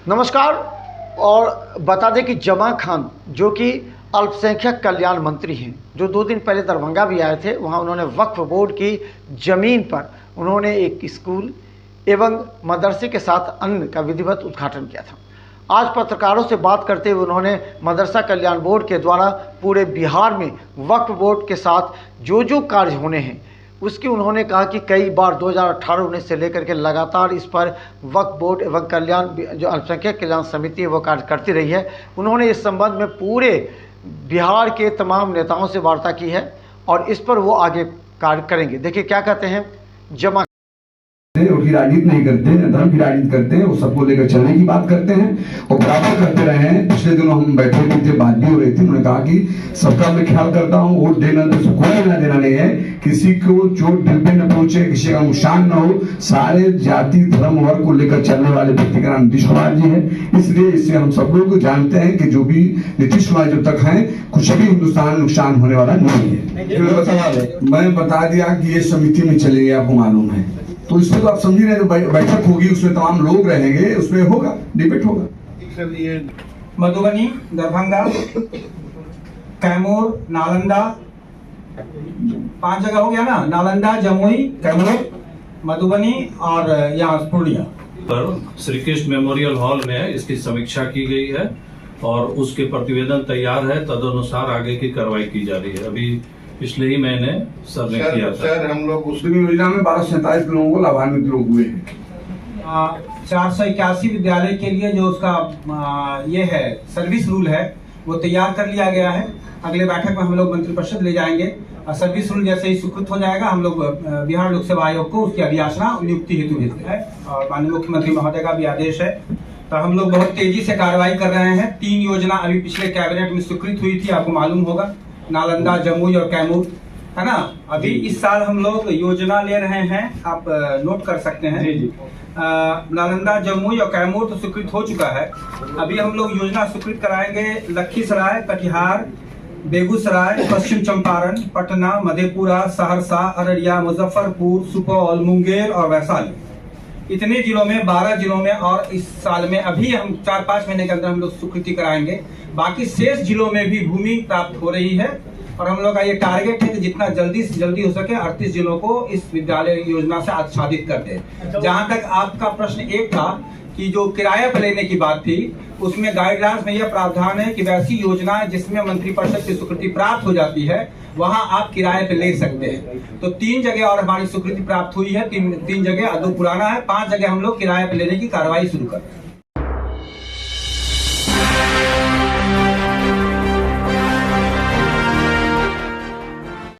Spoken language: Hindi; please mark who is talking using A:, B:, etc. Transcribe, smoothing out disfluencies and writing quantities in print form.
A: नमस्कार। और बता दें कि जमा खान जो कि अल्पसंख्यक कल्याण मंत्री हैं, जो 2 दिन पहले दरभंगा भी आए थे, वहां उन्होंने वक्फ बोर्ड की ज़मीन पर उन्होंने एक स्कूल एवं मदरसे के साथ अन्न का विधिवत उद्घाटन किया था। आज पत्रकारों से बात करते हुए उन्होंने मदरसा कल्याण बोर्ड के द्वारा पूरे बिहार में वक्फ बोर्ड के साथ जो कार्य होने हैं उसकी उन्होंने कहा कि कई बार 2018-19 से लेकर के लगातार इस पर वक्फ बोर्ड एवं कल्याण जो अल्पसंख्यक कल्याण समिति है वो कार्य करती रही है। उन्होंने इस संबंध में पूरे बिहार के तमाम नेताओं से वार्ता की है और इस पर वो आगे कार्य करेंगे। देखिए क्या कहते हैं जमा
B: की राजनीति नहीं करते हैं, धर्म की राजनीति करते हैं, वो सबको लेकर चलने की बात करते हैं और बराबर करते रहे हैं। पिछले दिनों हम बैठे भी थे, बात भी हो रही थी, उन्होंने कहा कि सबका मैं ख्याल करता हूँ, वोट देना तो कोई लेना देना नहीं है, किसी को चोट दिल पे न पहुंचे, किसी का नुकसान न हो, सारे जाति धर्म वर्ग को लेकर चलने वाले व्यक्ति का नाम नीतीश कुमार जी है। इसलिए इससे हम सब लोग जानते हैं कि जो भी नीतीश कुमार जब तक हैं कुछ भी हिंदुस्तान नुकसान होने वाला नहीं है। मैं बता दिया कि ये समिति में चलेगी, आपको मालूम है, तो इसमें तो आप समझी रहे, जो बैठक होगी उसमें तमाम लोग रहेंगे, उसमें होगा डिबेट होगा।
C: मधुबनी, दरभंगा, कैमूर, नालंदा, 5 जगह हो गया ना, नालंदा, जमुई, कैमूर, मधुबनी और यहाँ पूर्णिया
D: पर श्री कृष्ण मेमोरियल हॉल में इसकी समीक्षा की गई है और उसके प्रतिवेदन तैयार है, तदनुसार आगे की कार्रवाई की जा रही है। अभी पिछले ही महीने सर ने किया था।
B: सर हम लोग उस योजना में 1247 लोगों को लाभान्वित लोग हुए हैं।
C: 481 विद्यालय के लिए जो उसका ये है सर्विस रूल है वो तैयार कर लिया गया है। अगले बैठक में हम लोग मंत्रिपरिषद ले जाएंगे और सर्विस रूल जैसे ही स्वीकृत हो जाएगा हम लोग बिहार लोक सेवा आयोग को उसकी अभियाचना नियुक्ति हेतु भेजते हैं और माननीय मुख्यमंत्री महोदय का भी आदेश है। तो हम लोग बहुत तेजी से कार्रवाई कर रहे हैं। 3 योजना अभी पिछले कैबिनेट में स्वीकृत हुई थी, आपको मालूम होगा, नालंदा, जमुई और कैमूर, है ना। अभी इस साल हम लोग योजना ले रहे हैं, आप नोट कर सकते हैं। नालंदा, जमुई और कैमूर तो स्वीकृत हो चुका है। अभी हम लोग योजना स्वीकृत कराएंगे लखीसराय, कटिहार, बेगूसराय, पश्चिम चंपारण, पटना, मधेपुरा, सहरसा, अररिया, मुजफ्फरपुर, सुपौल, मुंगेर और वैशाली। इतने जिलों में 12 जिलों में और इस साल में अभी हम 4-5 महीने के अंदर हम लोग स्वीकृति कराएंगे। बाकी शेष जिलों में भी भूमि प्राप्त हो रही है और हम लोग का ये टारगेट है कि जितना जल्दी से जल्दी हो सके 38 जिलों को इस विद्यालय योजना से आच्छादित कर दे। जहां तक आपका प्रश्न एक था कि जो किराया पर लेने की बात थी, उसमें गाइडलाइंस में यह प्रावधान है कि वैसी योजना जिसमें मंत्रिपरिषद की स्वीकृति प्राप्त हो जाती है वहां आप किराए पे ले सकते हैं। तो 3 जगह और हमारी स्वीकृति प्राप्त हुई है, 3 जगह, 2 पुराना है, 5 जगह हम लोग किराए पे लेने की कार्रवाई शुरू करते हैं।